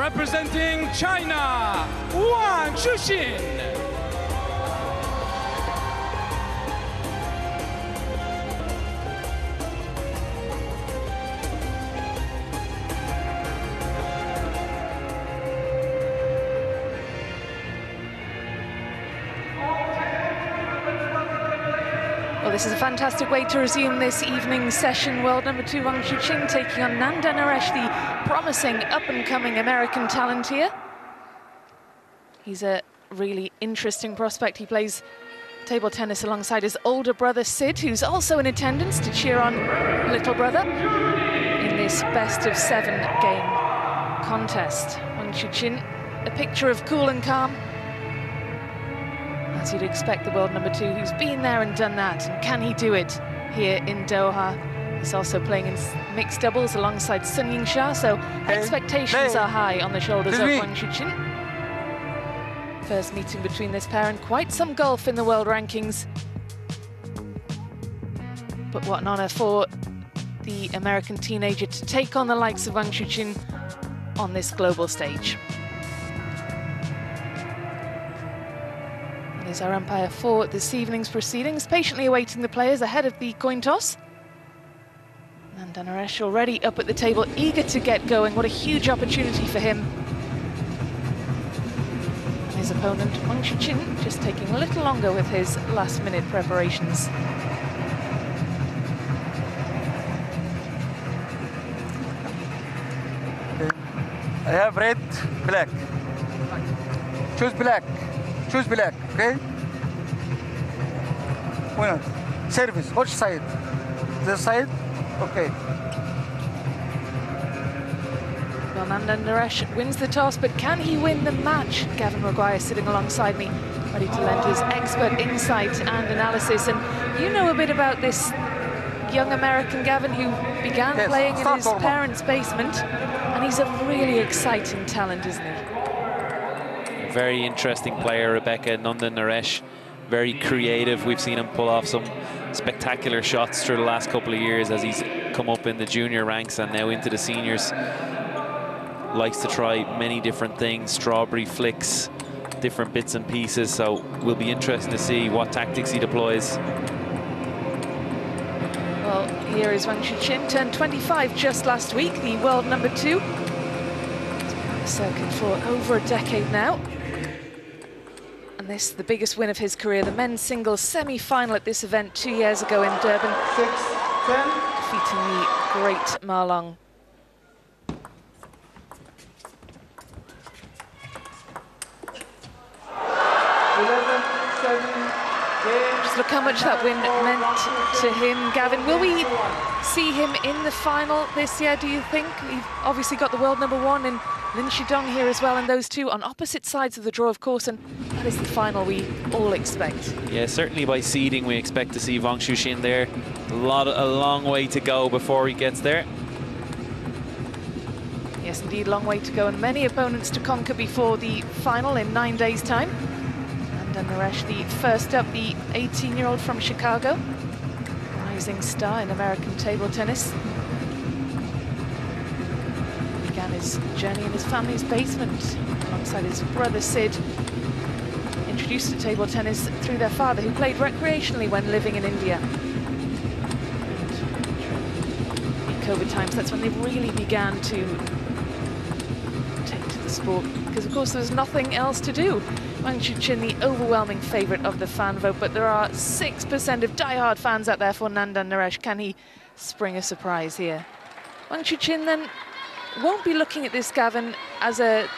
representing China, Wang Chuxin. Well, this is a fantastic way to resume this evening's session. World number 2 Wang Chuxin taking on Nandan NARESH, the promising up-and-coming American talent here. He's a really interesting prospect. He plays table tennis alongside his older brother Sid, who's also in attendance to cheer on little brother in this best-of-7 game contest. Wang Chuxin, a picture of cool and calm, as you'd expect the world number 2, who's been there and done that. And can he do it here in Doha? He's also playing in mixed doubles alongside Sun Ying-sha, so expectations are high on the shoulders of Wang Chuxin. First meeting between this pair, and quite some golf in the world rankings. But what an honor for the American teenager to take on the likes of Wang Chuxin on this global stage. There's our umpire for this evening's proceedings, patiently awaiting the players ahead of the coin toss. Nandan NARESH already up at the table, eager to get going. What a huge opportunity for him. And his opponent, Wang Chuxin, just taking a little longer with his last-minute preparations. I have red, black. Choose black. Choose black, okay? Winner. Service, which side? This side? Okay. Well, Nandan NARESH wins the toss, but can he win the match? Gavin Maguire sitting alongside me, ready to lend his expert insight and analysis. And you know a bit about this young American, Gavin, who began playing in his parents' basement, and he's a really exciting talent, isn't he? Very interesting player, Rebecca. Nandan NARESH, very creative. We've seen him pull off some spectacular shots through the last couple of years as he's come up in the junior ranks and now into the seniors. Likes to try many different things, strawberry flicks, different bits and pieces. So we'll be interested to see what tactics he deploys. Well, here is Wang Chuxin, turned 25 just last week, the world number 2. He's been on the circuit for over a decade now. And this, the biggest win of his career, the men's singles semi-final at this event 2 years ago in Durban, 6-10, defeating the great Ma Long. Just look how much that win meant to him, Gavin. Will we see him in the final this year, do you think? We've obviously got the world number 1 in Lin Shidong here as well, and those two on opposite sides of the draw, of course, and that is the final we all expect. Yeah, certainly by seeding we expect to see Wang Chuxin there. A long way to go before he gets there. Yes, indeed, long way to go, and many opponents to conquer before the final in 9 days' time. Nandan NARESH, the first up, the 18-year-old from Chicago, rising star in American table tennis. Began his journey in his family's basement alongside his brother Sid. Introduced to table tennis through their father, who played recreationally when living in India. In COVID times, that's when they really began to take to the sport, because of course there was nothing else to do. Wang Chuxin, the overwhelming favourite of the fan vote, but there are 6% of die-hard fans out there for Nandan NARESH. Can he spring a surprise here? Wang Chuxin then won't be looking at this, Gavin, as a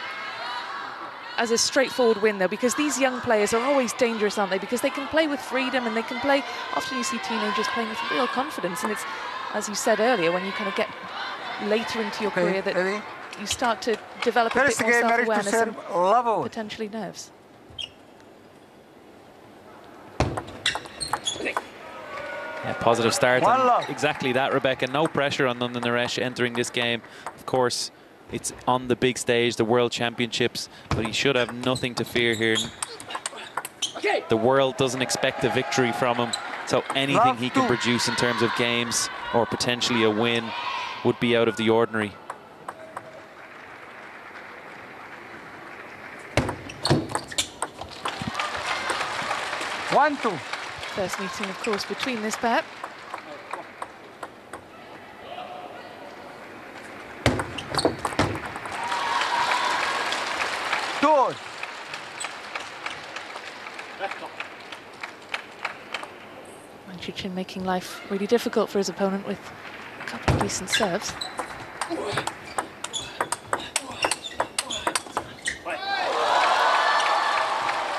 straightforward win, though, because these young players are always dangerous, aren't they? Because they can play with freedom and they can play. Often you see teenagers playing with real confidence, and it's, as you said earlier, when you kind of get later into your career that you start to develop a bit more self-awareness and potentially nerves. Yeah, positive start. Exactly that, Rebecca. No pressure on Nandan NARESH entering this game. Of course, it's on the big stage, the World Championships, but he should have nothing to fear here. The world doesn't expect a victory from him, so anything he can produce in terms of games or potentially a win would be out of the ordinary. 1-2. First meeting, of course, between this pair. Good. Wang Chuqin making life really difficult for his opponent with a couple of decent serves.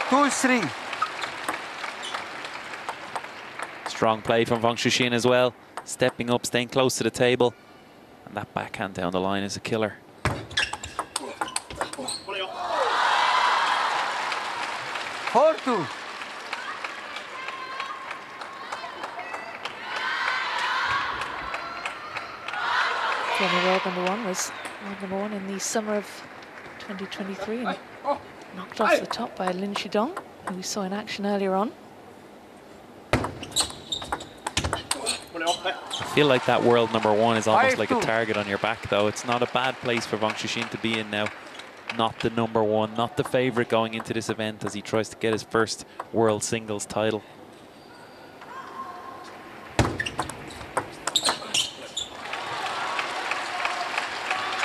Two, three. Strong play from Wang Chuqin as well. Stepping up, staying close to the table. And that backhand down the line is a killer. 4-2. Former world #1 was world #1 in the summer of 2023 and knocked off the top by Lin Shidong, who we saw in action earlier on. I feel like that world #1 is almost like a target on your back, though. It's not a bad place for Wang Chuqin to be in now. Not the #1, not the favourite going into this event as he tries to get his first world singles title.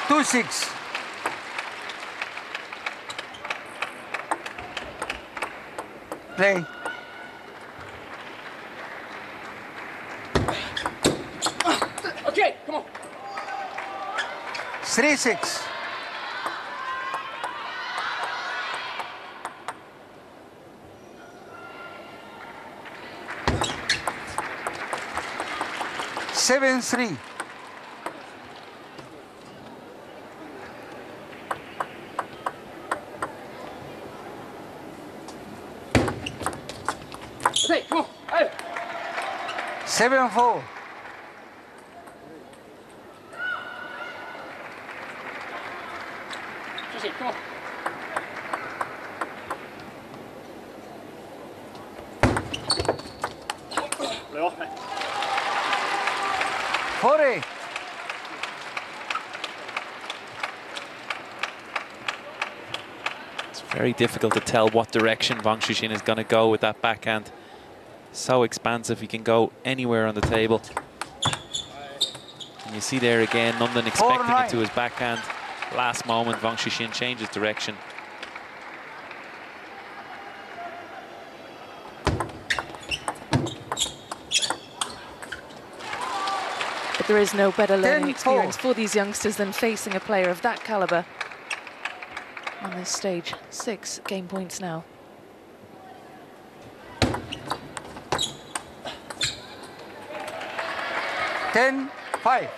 Two, 6. Play. Okay, come on. 3-6. Seven, 3. Okay, come on. Hey. 7-4. Come on. 4-8. It's very difficult to tell what direction Wang Chuqin is going to go with that backhand. So expansive, he can go anywhere on the table. And you see there again, Nandan expecting it to his backhand. Last moment, Wang Chuqin changes direction. But there is no better learning experience for these youngsters than facing a player of that caliber on this stage. 6 game points now. Ten, 5.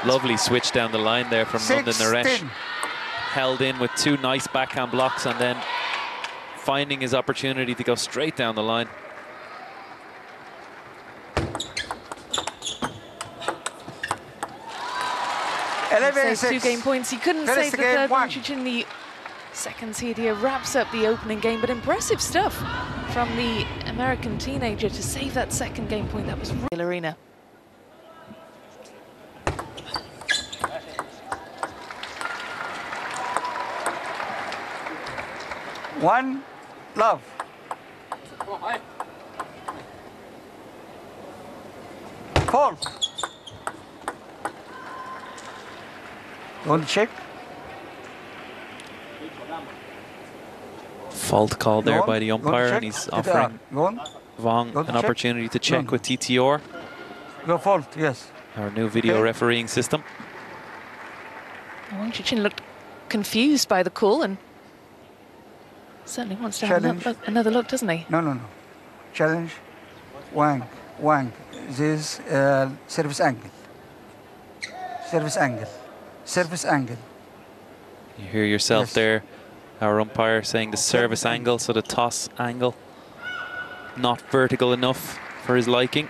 Lovely switch down the line there from Nandan NARESH. 10. Held in with 2 nice backhand blocks and then finding his opportunity to go straight down the line. Saved 2 game points. He couldn't save the third. Wang Chuqin, the second seed here, wraps up the opening game, but impressive stuff from the American teenager to save that second game point. That was real arena. One, love. Fall. Don't check. Fault call there by the umpire, and he's offering Wang an opportunity to check with TTR. No fault, yes. Our new video refereeing system. Wang Chuqin looked confused by the call and certainly wants to have another look, doesn't he? No, no, no. Challenge. Wang. This service angle. Service angle. Service angle. You hear yourself there, our umpire saying the service angle, so the toss angle. Not vertical enough for his liking.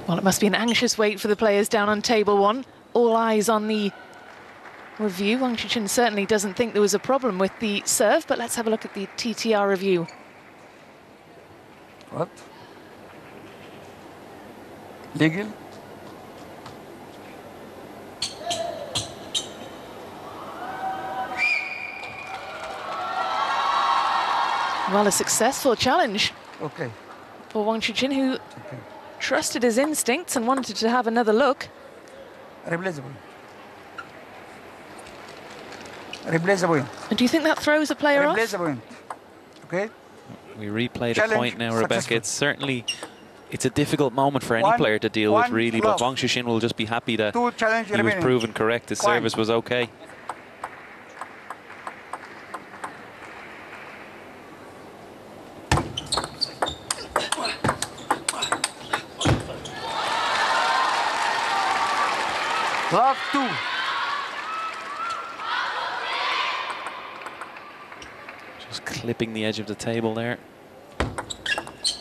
Well, it must be an anxious wait for the players down on table 1. All eyes on the review. Wang Chuqin certainly doesn't think there was a problem with the serve, but let's have a look at the TTR review. What? Legal? Well, a successful challenge Okay. for Wang Chuqin, who trusted his instincts and wanted to have another look. Replaceable. Replaceable. And do you think that throws a player off? Replaceable. Okay. We replay the Challenge point now, Rebecca. successful. It's certainly, it's a difficult moment for any One- player to deal with, one really. love. But Wang Chuqin will just be happy that Two challenge he was remaining. proven correct. His One. service was okay. Love 2. Just clipping the edge of the table there.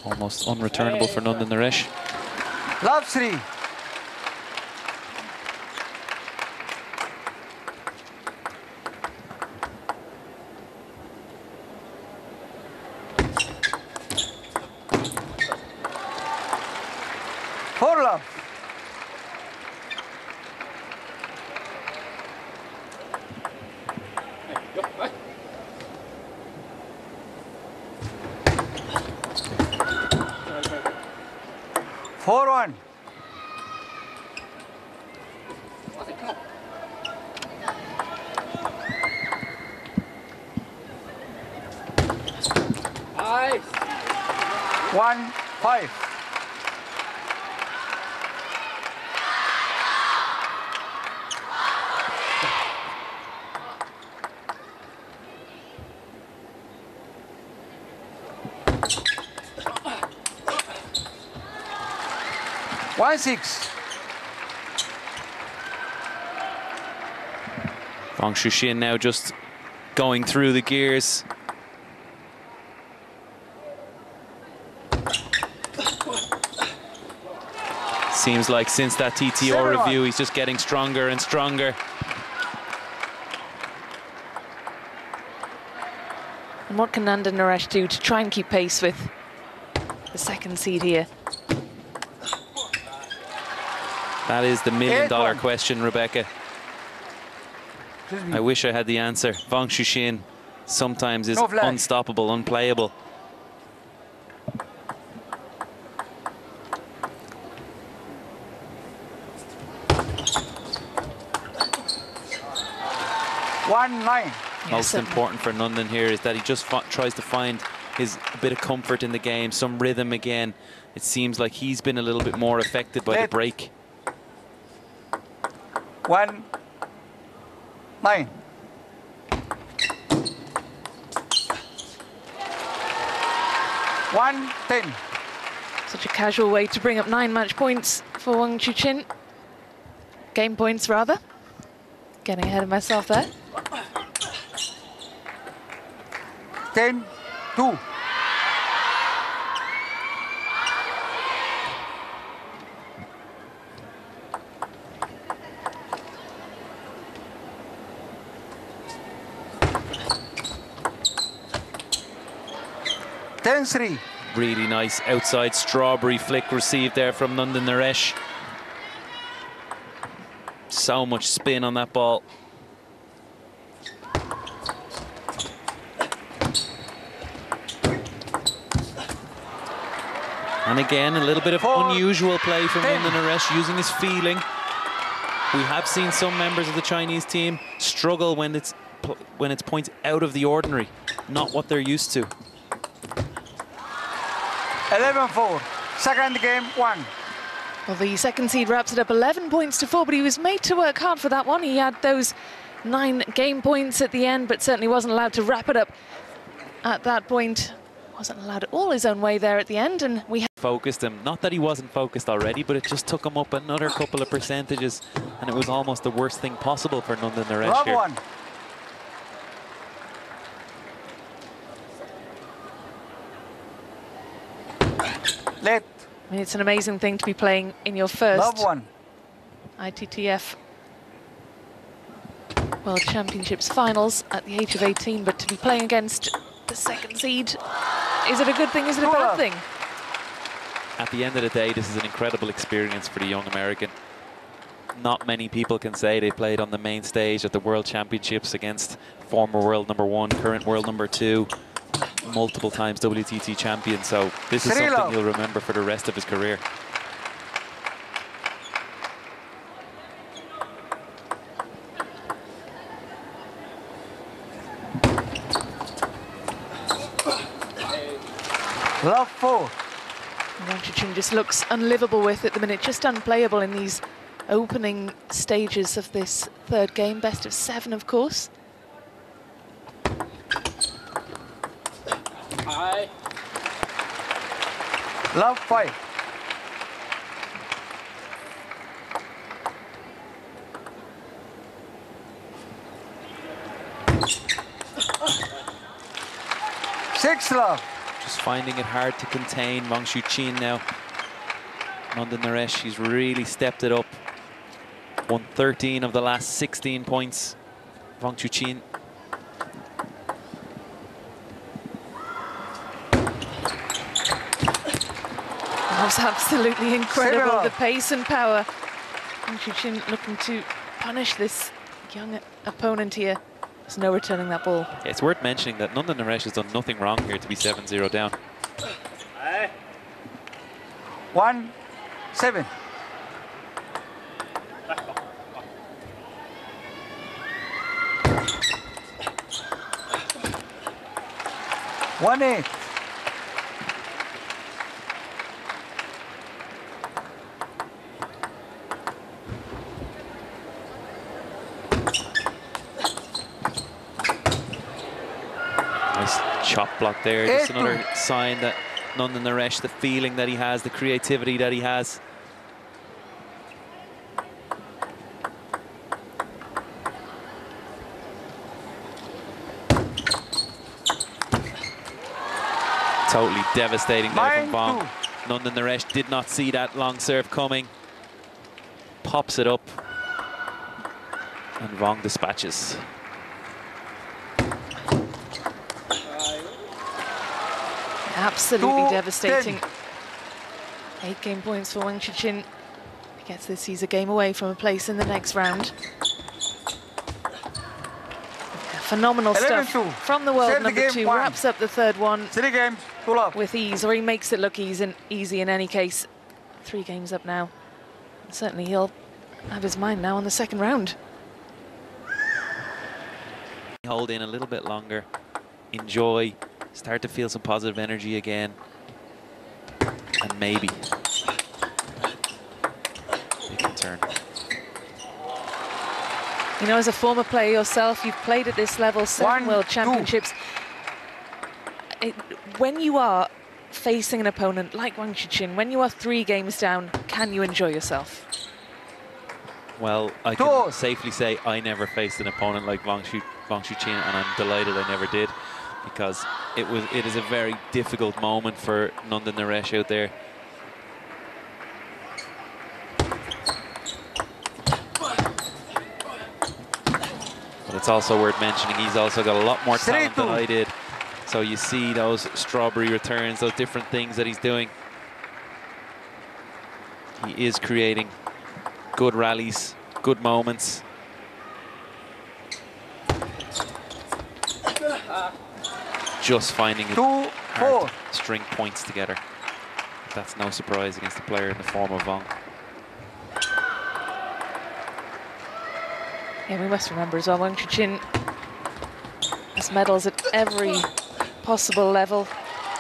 Almost unreturnable for Nandan NARESH. Love 3. Four love. Go. Hey. 4-1. Come on. Nice. 1-5. One 6. Wang Chuqin now just going through the gears. Seems like since that TTR 7-1. review, he's just getting stronger and stronger. And what can Nandan NARESH do to try and keep pace with the second seed here? That is the million-dollar 8-1. question, Rebecca. I wish I had the answer. Wang Chuqin sometimes is No flag. unstoppable, unplayable. One 9. Most certainly. important for Nandan here is that he just tries to find a bit of comfort in the game, some rhythm again. It seems like he's been a little bit more affected by the Late. break. 1 9. One 10. Such a casual way to bring up 9 match points for Wang Chuqin. Game points, rather. Getting ahead of myself there. 10-2. Ten-3. Really nice outside strawberry flick received there from Nandan NARESH. So much spin on that ball. And again, a little bit of unusual play from Nandan NARESH, using his feeling. We have seen some members of the Chinese team struggle when it's points out of the ordinary, not what they're used to. 11-4. Second game 1. Well, the second seed wraps it up 11 points to 4, but he was made to work hard for that one. He had those 9 game points at the end, but certainly wasn't allowed to wrap it up at that point. Wasn't allowed all his own way there at the end, and we focused him. Not that he wasn't focused already, but it just took him up another couple of percentages, and it was almost the worst thing possible for Nandan NARESH Love here. 1. Late. I mean, it's an amazing thing to be playing in your first Love 1. ITTF World Championships finals at the age of 18, but to be playing against the second seed, is it a good thing, is it a bad thing? At the end of the day, this is an incredible experience for the young American. Not many people can say they played on the main stage at the World Championships against former world #1, current world #2, multiple times WTT champion. So this is something he'll remember for the rest of his career. Love 4. Wang Chuqin just looks unlivable with at the minute, just unplayable in these opening stages of this third game. Best of 7, of course. Hi. Love 5. Six love. Just finding it hard to contain Wang Chuqin now. Nandan NARESH, he's really stepped it up. Won 13 of the last 16 points. Wang Chuqin. That was absolutely incredible, the pace and power. Wang Chuqin looking to punish this young opponent here. There's no returning that ball. It's worth mentioning that Nandan NARESH has done nothing wrong here to be 7-0 down. 1-7. One 8. Nice chop block there. Just another sign that Nandan NARESH, the feeling that he has, the creativity that he has. Totally devastating there from Vong. Nandan NARESH did not see that long serve coming. Pops it up. And Vong dispatches. Absolutely devastating. 8 game points for Wang Chuqin. He gets this, he's a game away from a place in the next round. Phenomenal stuff from the world #2. Wraps up the third one 3 games, 2 love. with ease, or he makes it look easy in any case. 3 games up now. And certainly he'll have his mind now on the second round. Hold in a little bit longer. Enjoy. Start to feel some positive energy again. And maybe they can turn. You know, as a former player yourself, you've played at this level, 7 World Championships. When you are facing an opponent like Wang Chuqin, when you are 3 games down, can you enjoy yourself? Well, I can safely say I never faced an opponent like Wang Chuqin, and I'm delighted I never did, because it is a very difficult moment for Nandan NARESH out there. But it's also worth mentioning he's also got a lot more talent than I did. So you see those strawberry returns, those different things that he's doing. He is creating good rallies, good moments. Just finding it hard to string points together. That's no surprise against a player in the form of Vong. Yeah, we must remember as well, Wang Chuqin has medals at every possible level.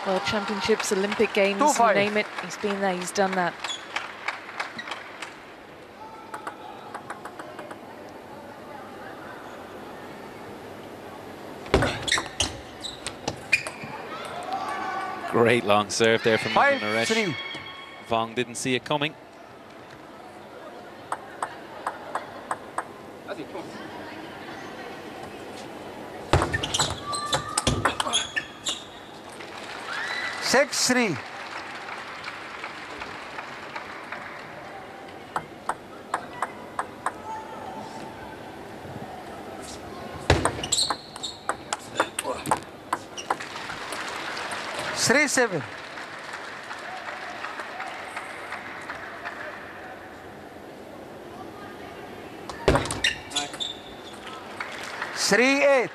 World Championships, Olympic Games, you name it. He's been there, he's done that. Great long serve there from Nandan NARESH. Vong didn't see it coming. Six, 3. 3-7. 3-8.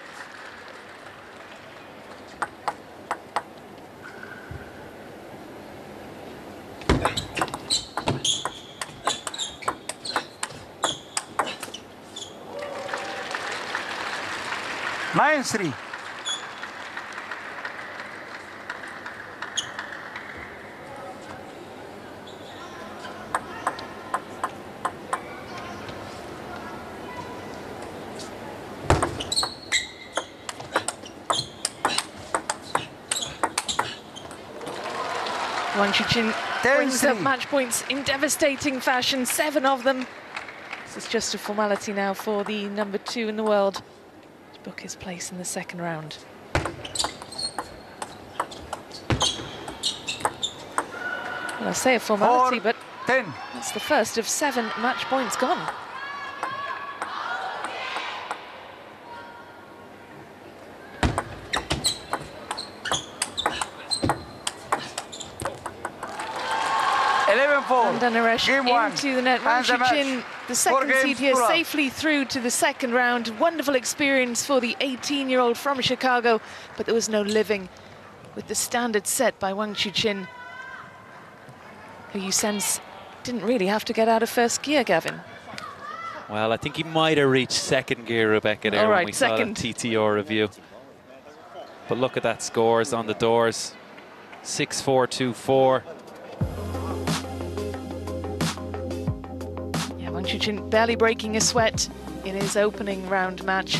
9-3. 王楚钦brings up 10-3. match points in devastating fashion, 7 of them. This is just a formality now for the number 2 in the world to book his place in the second round. Well, I say a formality, but 10. that's the first of 7 match points gone. Nandan NARESH into the net. Wang Chuqin, the second seed here, safely through to the second round. Wonderful experience for the 18-year-old from Chicago, but there was no living with the standard set by Wang Chuqin, who you sense didn't really have to get out of first gear, Gavin. Well, I think he might have reached second gear, Rebecca, there when we saw the TTR review. But look at that scores on the doors. 6-4, 2-4. Wang Chuqin barely breaking a sweat in his opening round match.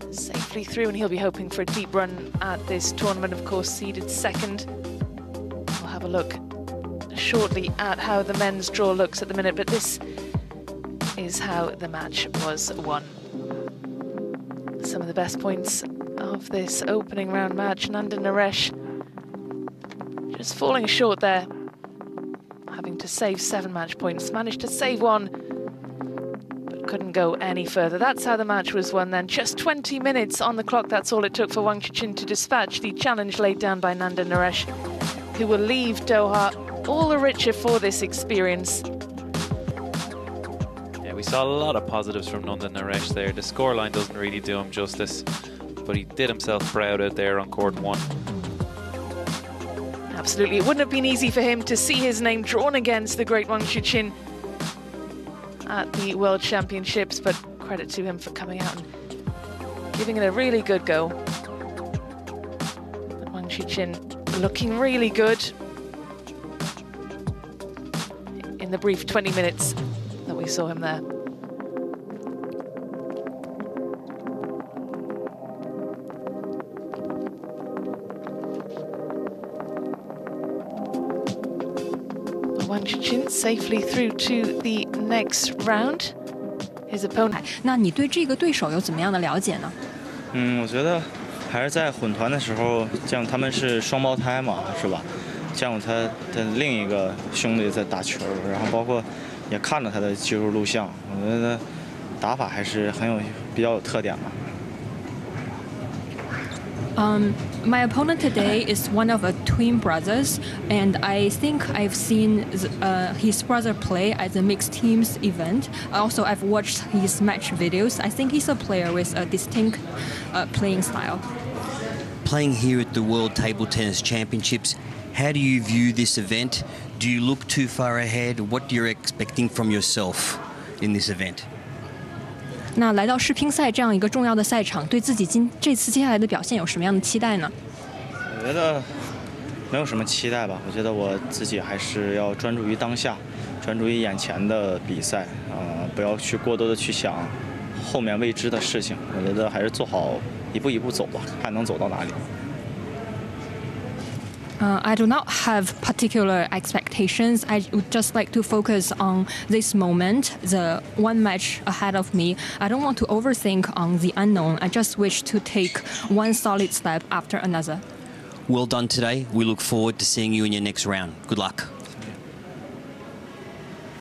Safely through, and he'll be hoping for a deep run at this tournament, of course, seeded second. We'll have a look shortly at how the men's draw looks at the minute, but this is how the match was won. Some of the best points of this opening round match. Nandan NARESH just falling short there, having to save 7 match points, managed to save 1, but couldn't go any further. That's how the match was won then. Just 20 minutes on the clock, that's all it took for Wang Chuqin to dispatch the challenge laid down by Nandan NARESH, who will leave Doha all the richer for this experience. Yeah, we saw a lot of positives from Nandan NARESH there. The scoreline doesn't really do him justice, but he did himself proud out there on court 1. Absolutely, it wouldn't have been easy for him to see his name drawn against the great Wang Chuqin at the World Championships, but credit to him for coming out and giving it a really good go. And Wang Chuqin looking really good in the brief 20 minutes that we saw him there. Wang Chuqin safely through to the next round. His opponent. 那你对这个对手有怎么样的了解呢？我觉得还是在混团的时候，见他们是双胞胎嘛，是吧？见过他的另一个兄弟在打球，然后包括也看了他的技术录像，我觉得打法还是比较有特点吧。My opponent today is one of twin brothers, and I think I've seen his brother play at the mixed teams event. Also, I've watched his match videos. I think he's a player with a distinct playing style. Playing here at the World Table Tennis Championships, how do you view this event? Do you look too far ahead? What are you expecting from yourself in this event? 那来到世乒赛这样一个重要的赛场，对自己这次接下来的表现有什么样的期待呢？我觉得没有什么期待吧。我觉得我自己还是要专注于当下，专注于眼前的比赛，不要去过多的去想后面未知的事情。我觉得还是做好一步一步走吧，看能走到哪里。I do not have particular expectations. I would just like to focus on this moment, the one match ahead of me. I don't want to overthink on the unknown. I just wish to take one solid step after another. Well done today. We look forward to seeing you in your next round. Good luck.